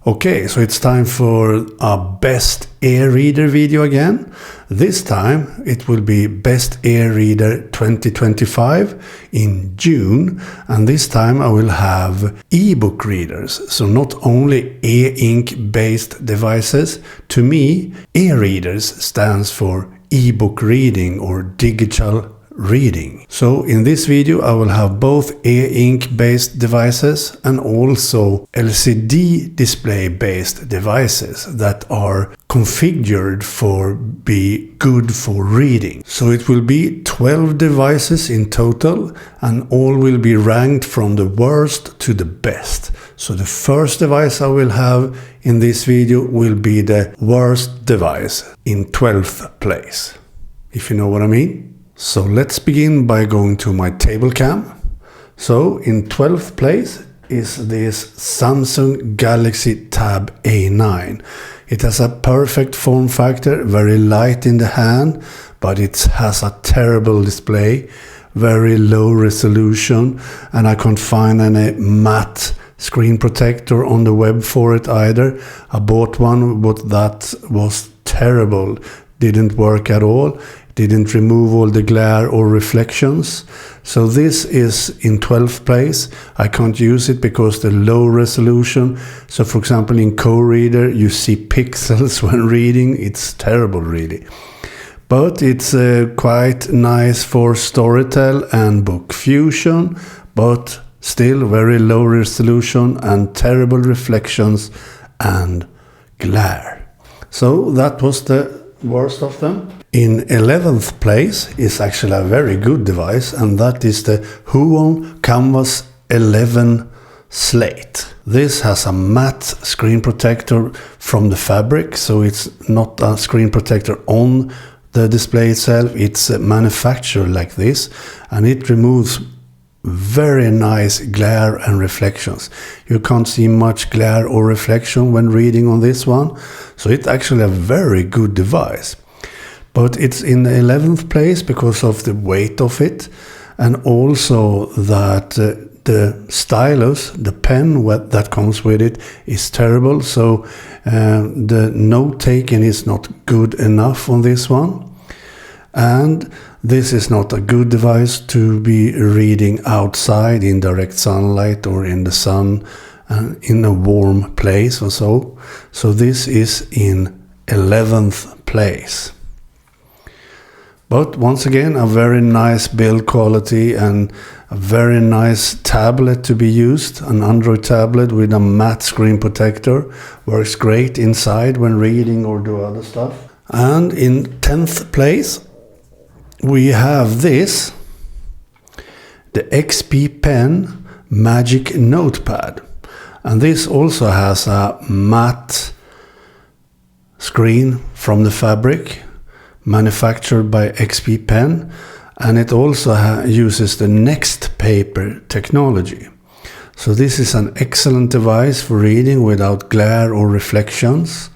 Okay, so it's time for a best e-reader video again. This time it will be best e-reader 2025 in June, and this time I will have ebook readers. So not only e-ink based devices. To me, e-readers stands for ebook reading or digital reading. So in this video I will have both e-ink based devices and also LCD display based devices that are configured for be good for reading. So it will be 12 devices in total, and all will be ranked from the worst to the best. So the first device I will have in this video will be the worst device in 12th place, if you know what I mean. So let's begin by going to my table cam. So in 12th place is this Samsung Galaxy Tab A9. It has a perfect form factor, very light in the hand, but it has a terrible display, very low resolution, and I can't find any matte screen protector on the web for it either. I bought one, but that was terrible. Didn't work at all. Didn't remove all the glare or reflections. So this is in 12th place. I can't use it because the low resolution. So for example in co-reader you see pixels when reading. It's terrible really. But it's quite nice for Storytel and Book Fusion, but still very low resolution and terrible reflections and glare. So that was the worst of them. In 11th place is actually a very good device, and that is the HUION Canvas 11 Slate. This has a matte screen protector from the fabric, so it's not a screen protector on the display itself, it's manufactured like this, and it removes very nice glare and reflections. You can't see much glare or reflection when reading on this one, so it's actually a very good device. But it's in the 11th place because of the weight of it, and also that the stylus, the pen that comes with it, is terrible. So the note taking is not good enough on this one. And this is not a good device to be reading outside in direct sunlight or in the sun in a warm place or so. So this is in 11th place. But once again, a very nice build quality and a very nice tablet to be used. An Android tablet with a matte screen protector. Works great inside when reading or do other stuff. And in 10th place, we have this, the XPPEN Magic Notepad. And this also has a matte screen from the fabric, manufactured by XPPEN, and it also uses the NXTPaper technology. So this is an excellent device for reading without glare or reflections.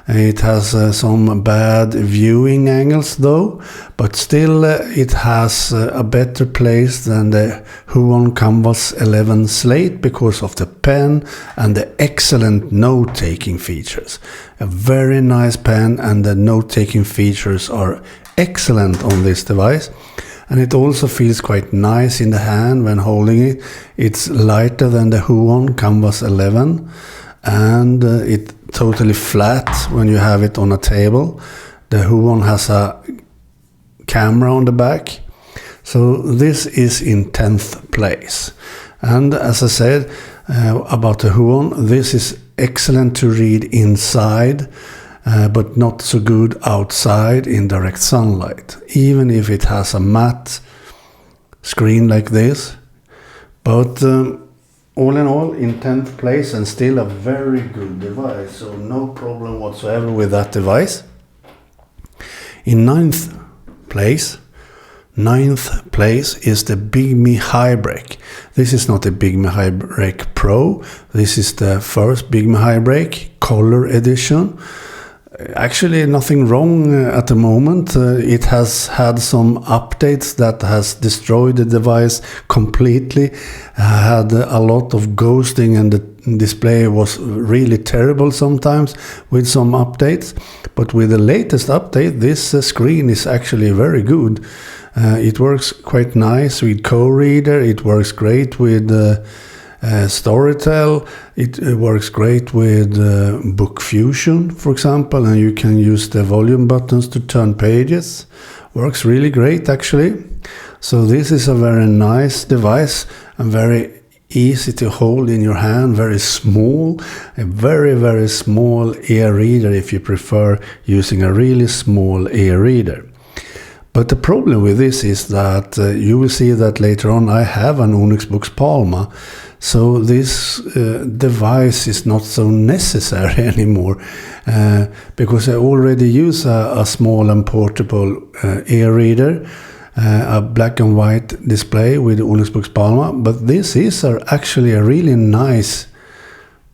It has some bad viewing angles though, but still it has a better place than the HUION Canvas 11 Slate because of the pen and the excellent note-taking features. A very nice pen, and the note-taking features are excellent on this device. And it also feels quite nice in the hand when holding it. It's lighter than the HUION Canvas 11, and it's totally flat when you have it on a table. The HUION has a camera on the back. So this is in 10th place. And as I said about the HUION, this is excellent to read inside, but not so good outside in direct sunlight, even if it has a matte screen like this. But all in all, in 10th place, and still a very good device, so no problem whatsoever with that device. In 9th place is the Bigme Highbreak. This is not a Bigme Highbreak Pro, this is the first Bigme Highbreak Color Edition. actually nothing wrong at the moment. It has had some updates that has destroyed the device completely. Had a lot of ghosting and the display was really terrible sometimes with some updates. But with the latest update, this screen is actually very good. It works quite nice with co-reader. It works great with Storytel. It works great with Book Fusion, for example, and you can use the volume buttons to turn pages. Works really great, actually. So this is a very nice device and very easy to hold in your hand, very small, a very small e-reader if you prefer using a really small e-reader. But the problem with this is that you will see that later on I have an Onyx Boox Palma, so this device is not so necessary anymore because I already use a small and portable e-reader, a black and white display with Onyx Boox Palma, but this is actually a really nice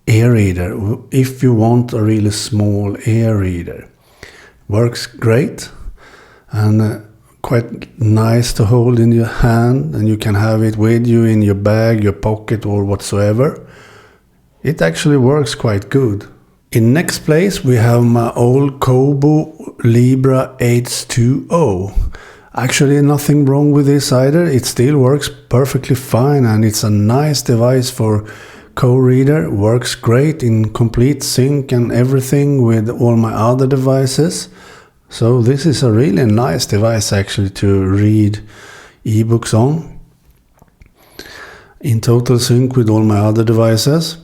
e-reader if you want a really small e-reader. Works great and quite nice to hold in your hand, and you can have it with you in your bag, your pocket or whatsoever. It actually works quite good. In next place we have my old Kobo Libra H2O. Actually nothing wrong with this either. It still works perfectly fine and it's a nice device for co-reader. Works great in complete sync and everything with all my other devices. So this is a really nice device actually to read ebooks on, in total sync with all my other devices.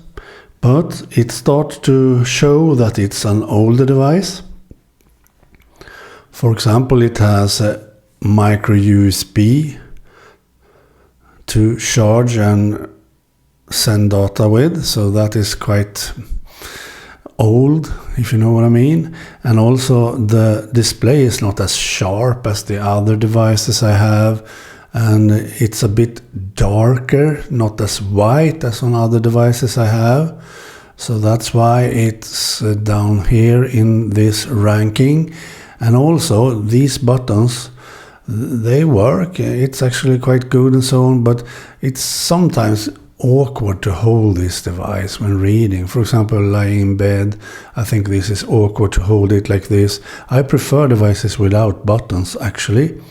But it starts to show that it's an older device. For example, it has a micro USB to charge and send data with, so that is quite old, if you know what I mean. And also the display is not as sharp as the other devices I have, and it's a bit darker, not as white as on other devices I have. So that's why it's down here in this ranking. And also these buttons, they work, it's actually quite good and so on, but it's sometimes awkward to hold this device when reading. For example, lying in bed, I think this is awkward to hold it like this. I prefer devices without buttons actually,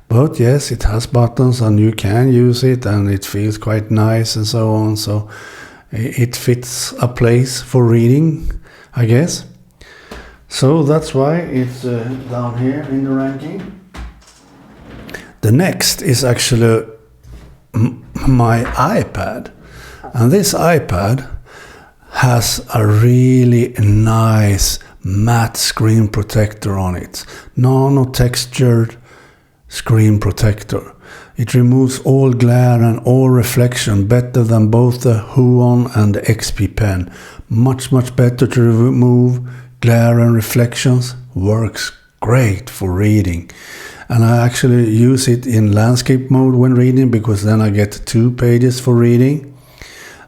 but yes, it has buttons and you can use it and it feels quite nice and so on, so it fits a place for reading, I guess. So that's why it's down here in the ranking. The next is actually my iPad, and this iPad has a really nice matte screen protector on it, nano textured screen protector. It removes all glare and all reflection better than both the HUION and the XPPEN. Much better to remove glare and reflections. Works great for reading. And I actually use it in landscape mode when reading, because then I get 2 pages for reading.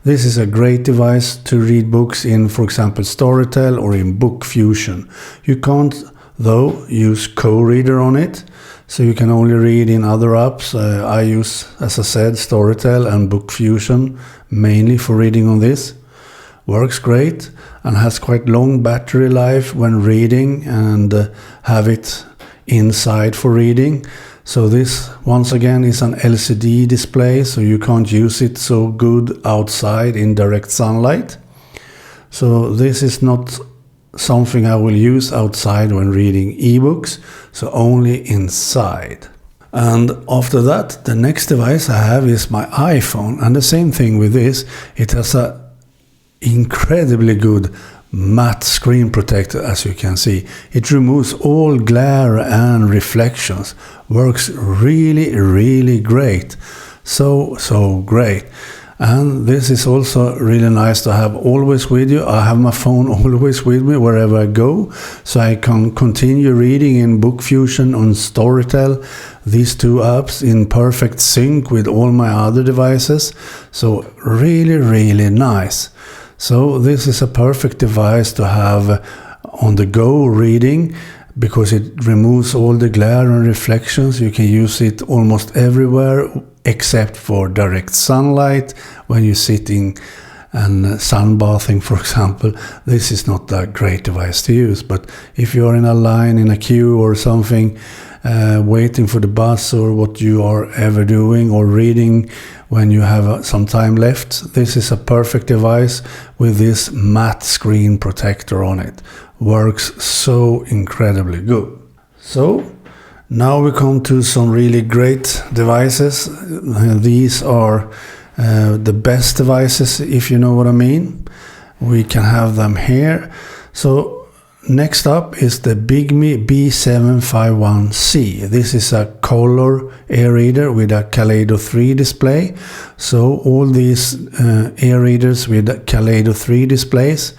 This is a great device to read books in, for example, Storytel or in Book Fusion. You can't, though, use co-reader on it, so you can only read in other apps. I use, as I said, Storytel and Book Fusion mainly for reading on this. Works great and has quite long battery life when reading, and have it inside for reading. So this once again is an LCD display, so you can't use it so good outside in direct sunlight. So this is not something I will use outside when reading ebooks, so only inside. And after that, the next device I have is my iPhone, and the same thing with this. It has a incredibly good matte screen protector, as you can see. It removes all glare and reflections. Works really great. So great. And this is also really nice to have always with you. I have my phone always with me wherever I go, so I can continue reading in Book Fusion on Storytel, these 2 apps in perfect sync with all my other devices. So really nice. So this is a perfect device to have on-the-go reading because it removes all the glare and reflections. You can use it almost everywhere except for direct sunlight when you're sitting and sunbathing, for example. This is not a great device to use, but if you're in a line, in a queue or something, waiting for the bus or what you are ever doing, or reading when you have some time left, this is a perfect device with this matte screen protector on it. Works so incredibly good. So now we come to some really great devices. These are the best devices, if you know what I mean. We can have them here. So next up is the Bigme B751C. This is a color e-reader with a Kaleido 3 display. So all these e-readers with Kaleido 3 displays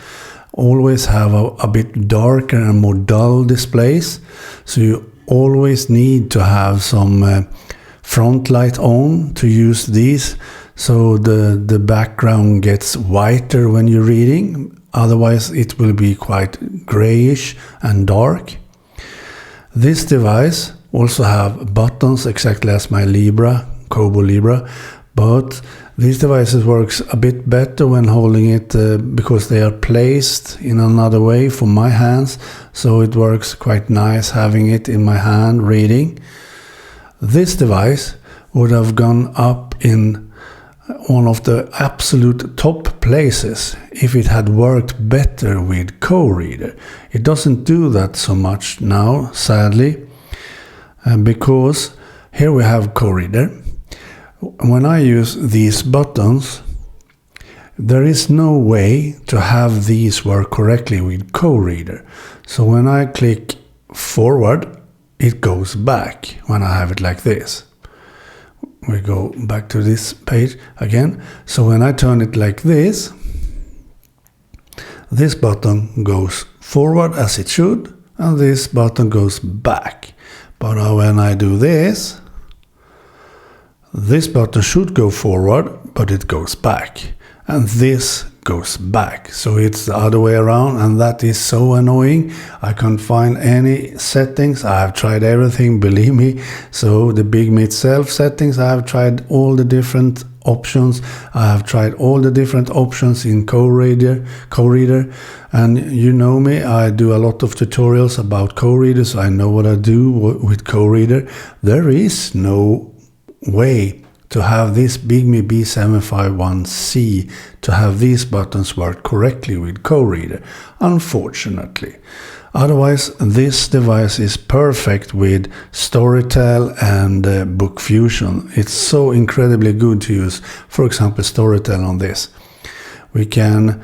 always have a bit darker and more dull displays. So you always need to have some front light on to use these, so the background gets whiter when you're reading. Otherwise it will be quite grayish and dark. This device also have buttons exactly as my Kobo Libra, but these devices works a bit better when holding it because they are placed in another way for my hands, so it works quite nice having it in my hand reading. This device would have gone up in one of the absolute top places if it had worked better with co-reader. It doesn't do that so much now, sadly, because here we have co-reader. When I use these buttons, there is no way to have these work correctly with co-reader. So when I click forward, it goes back when I have it like this. We go back to this page again. So when I turn it like this button goes forward as it should, and this button goes back. But when I do this button should go forward, but it goes back, and this goes back. So it's the other way around, and that is so annoying. I can't find any settings. I have tried everything, believe me. So the Bigme itself settings, I have tried all the different options. I have tried all the different options in co-reader, and you know me, I do a lot of tutorials about co-readers. So I know what I do with co-reader. There is no way to have this Bigme B751C to have these buttons work correctly with co-reader, unfortunately. Otherwise, this device is perfect with Storytel and Book Fusion. It's so incredibly good to use, for example, Storytel on this. We can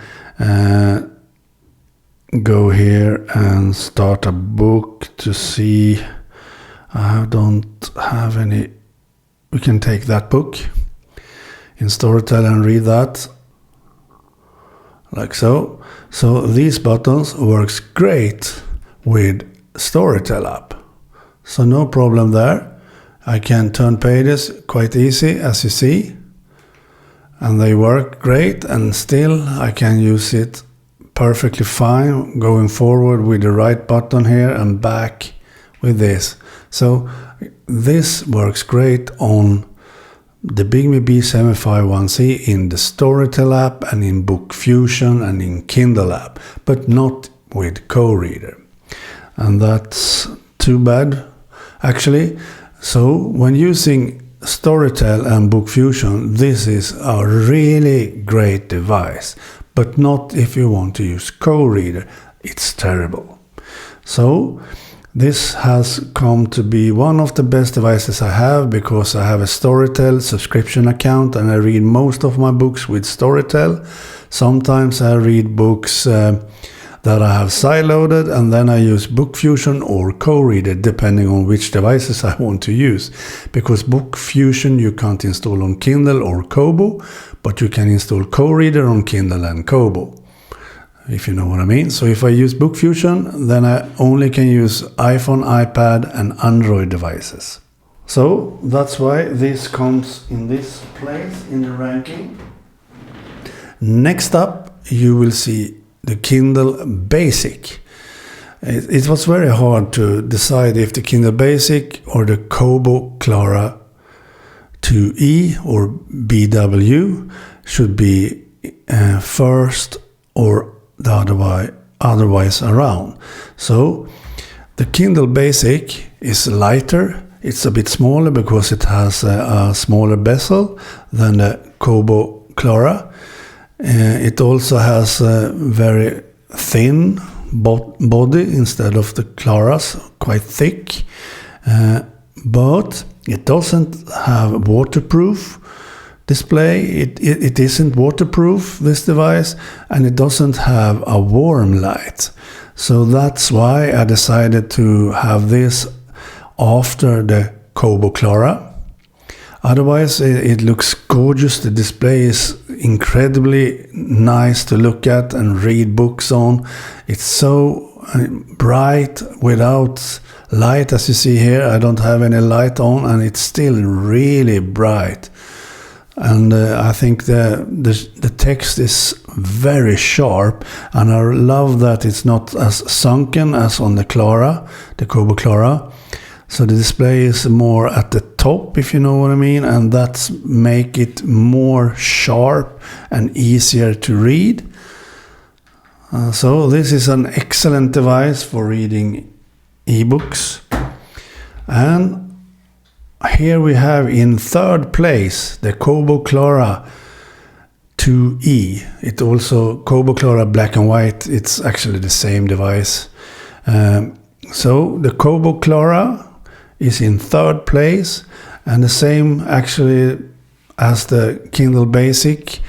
go here and start a book to see. I don't have any. We can take that book in Storytel and read that, like so. So these buttons works great with Storytel app. So no problem there. I can turn pages quite easy, as you see. And they work great, and still I can use it perfectly fine going forward with the right button here and back with this. So this works great on the Bigme B751C in the Storytel app and in Book Fusion and in Kindle app, but not with co-reader. And that's too bad, actually. So when using Storytel and Book Fusion, this is a really great device, but not if you want to use co-reader. It's terrible. So this has come to be one of the best devices I have, because I have a Storytel subscription account and I read most of my books with Storytel. Sometimes I read books that I have sideloaded, and then I use Book Fusion or co-reader depending on which devices I want to use. Because Book Fusion you can't install on Kindle or Kobo, but you can install co-reader on Kindle and Kobo, if you know what I mean. So if I use Book Fusion, then I only can use iPhone, iPad and Android devices. So that's why this comes in this place in the ranking. Next up you will see the Kindle Basic. It was very hard to decide if the Kindle Basic or the Kobo Clara 2E or BW should be first or the otherwise around. So the Kindle Basic is lighter. It's a bit smaller because it has a smaller bezel than the Kobo Clara. It also has a very thin body instead of the Claras, quite thick. But it doesn't have waterproof display. It isn't waterproof, this device, and it doesn't have a warm light. So that's why I decided to have this after the Kobo Clara. Otherwise, it looks gorgeous. The display is incredibly nice to look at and read books on. It's so bright without light, as you see here. I don't have any light on, and it's still really bright. And I think the text is very sharp, and I love that it's not as sunken as on the Clara, the Kobo Clara. So the display is more at the top, if you know what I mean, and that's make it more sharp and easier to read. So this is an excellent device for reading ebooks. And here we have in third place the Kobo Clara 2E. It also Kobo Clara black and white. It's actually the same device. So the Kobo Clara is in third place, and the same actually as the Kindle Basic.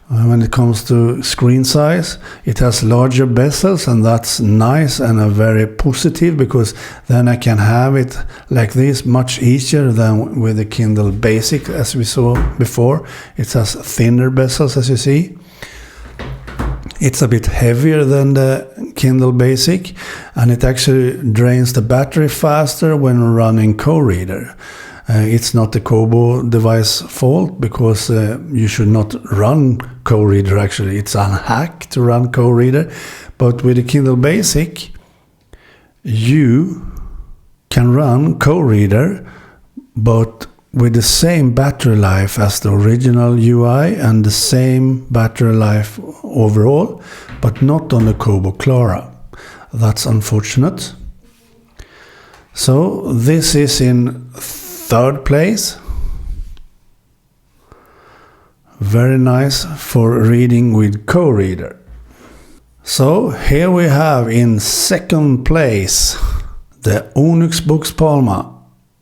When it comes to screen size, it has larger bezels, and that's nice and a very positive, because then I can have it like this much easier than with the Kindle Basic, as we saw before. It has thinner bezels, as you see. It's a bit heavier than the Kindle Basic, and it actually drains the battery faster when running co-reader. It's not the Kobo device fault, because you should not run co-reader actually. It's a hack to run co-reader. But with the Kindle Basic, you can run co-reader, but with the same battery life as the original UI and the same battery life overall, but not on the Kobo Clara. That's unfortunate. So this is in third place. Very nice for reading with co-reader. So here we have in second place the Onyx Boox Palma.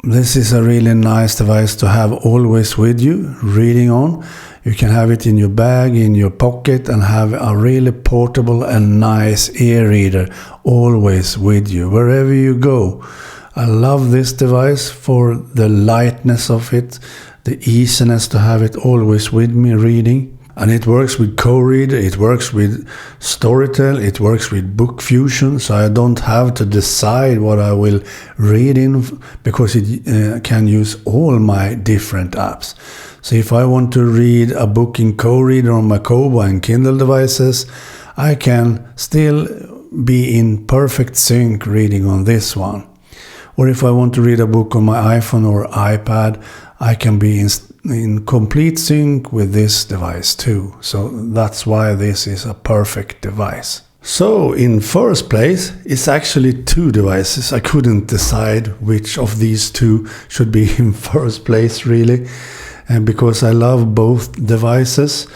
This is a really nice device to have always with you, reading on. You can have it in your bag, in your pocket, and have a really portable and nice e-reader always with you, wherever you go. I love this device for the lightness of it, the easiness to have it always with me reading. And it works with co-reader, it works with Storytel, it works with Book Fusion, so I don't have to decide what I will read in, because it can use all my different apps. So if I want to read a book in co-reader on my Kobo and Kindle devices, I can still be in perfect sync reading on this one. Or if I want to read a book on my iPhone or iPad, I can be in complete sync with this device too. So that's why this is a perfect device. So in first place, it's actually two devices. I couldn't decide which of these two should be in first place really, because I love both devices.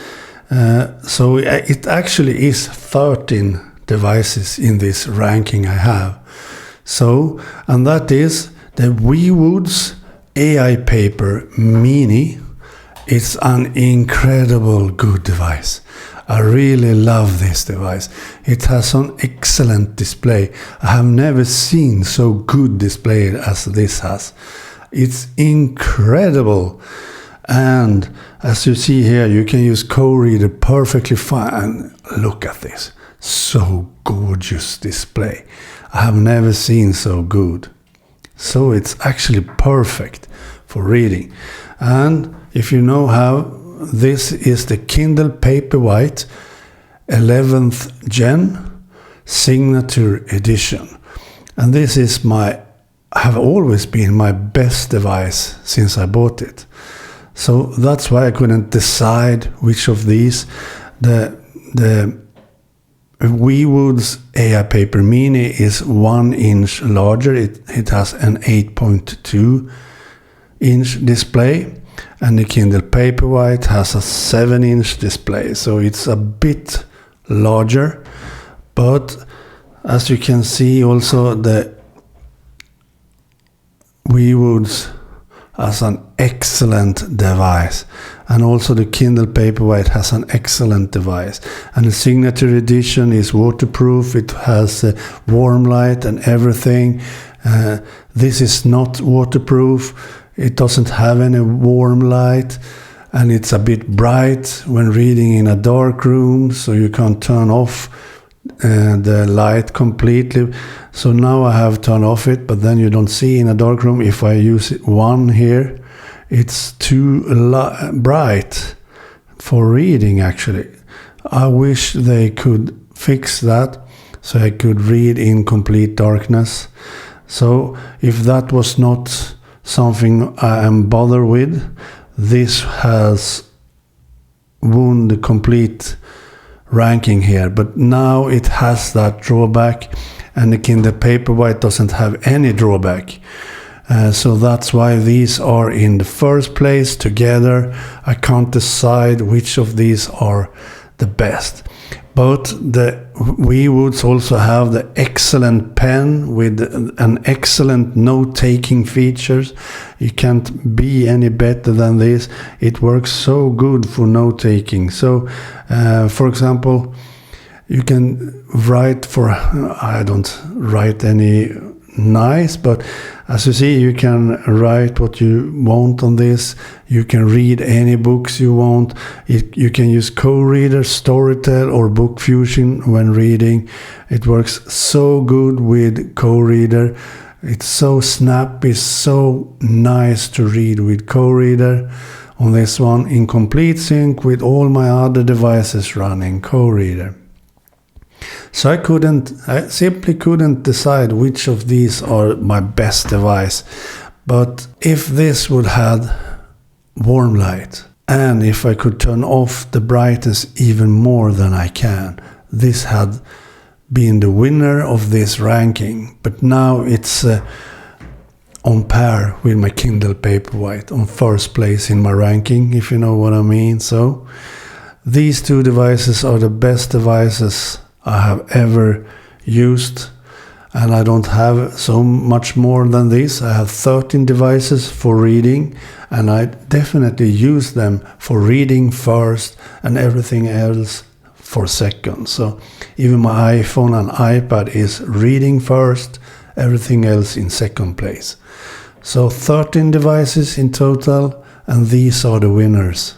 So it actually is 13 devices in this ranking I have. So, and that is the viwoods AI Paper Mini. It's an incredible good device. I really love this device. It has an excellent display. I have never seen so good display as this has. It's incredible. And as you see here, you can use co-reader perfectly fine. And look at this. So gorgeous display. I have never seen so good. So it's actually perfect for reading. And if you know how, this is the Kindle Paperwhite 11th Gen Signature Edition. And this is have always been my best device since I bought it. So that's why I couldn't decide which of these. The viwoods AI Paper Mini is 1 inch larger. It has an 8.2 inch display, and the Kindle Paperwhite has a 7 inch display, so it's a bit larger. But as you can see, also the viwoods has an excellent device, and also the Kindle Paperwhite has an excellent device. And the signature edition is waterproof. It has warm light and everything. This is not waterproof. It doesn't have any warm light, and it's a bit bright when reading in a dark room, so you can't turn off the light completely. So now I have turned off it, but then you don't see in a dark room. If I use one here, it's too bright for reading, actually. I wish they could fix that so I could read in complete darkness. So if that was not something I am bothered with, this has won the complete ranking here. But now it has that drawback, and the Kindle Paperwhite doesn't have any drawback. So that's why these are in the first place together. I can't decide which of these are the best. But the viwoods also have the excellent pen with an excellent note-taking features. You can't be any better than this. It works so good for note-taking. So, for example, you can write for, I don't write any nice, but as you see, you can write what you want on this. You can read any books you want. You can use co-reader, Storytel or Book Fusion when reading. It works so good with co-reader. It's so snappy, so nice to read with co-reader. On this one, in complete sync with all my other devices running co-reader. So I simply couldn't decide which of these are my best device. But if this would have warm light, and if I could turn off the brightness even more than I can, this had been the winner of this ranking. But now it's on par with my Kindle Paperwhite, on first place in my ranking, if you know what I mean. So these two devices are the best devices I have ever used, and I don't have so much more than this. I have 13 devices for reading, and I definitely use them for reading first and everything else for second. So even my iPhone and iPad is reading first, everything else in second place. So 13 devices in total, and these are the winners.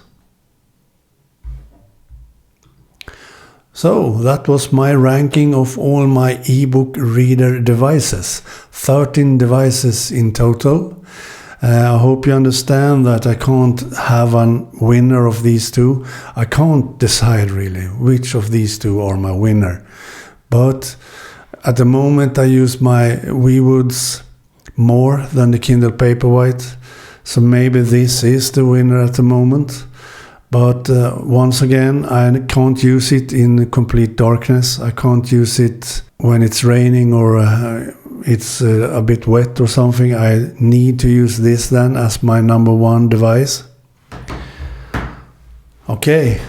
So that was my ranking of all my ebook reader devices. 13 devices in total. I hope you understand that I can't have a winner of these two. I can't decide really which of these two are my winner. But at the moment I use my viwoods more than the Kindle Paperwhite. So maybe this is the winner at the moment. But once again, I can't use it in complete darkness. I can't use it when it's raining or it's a bit wet or something. I need to use this then as my number one device. Okay,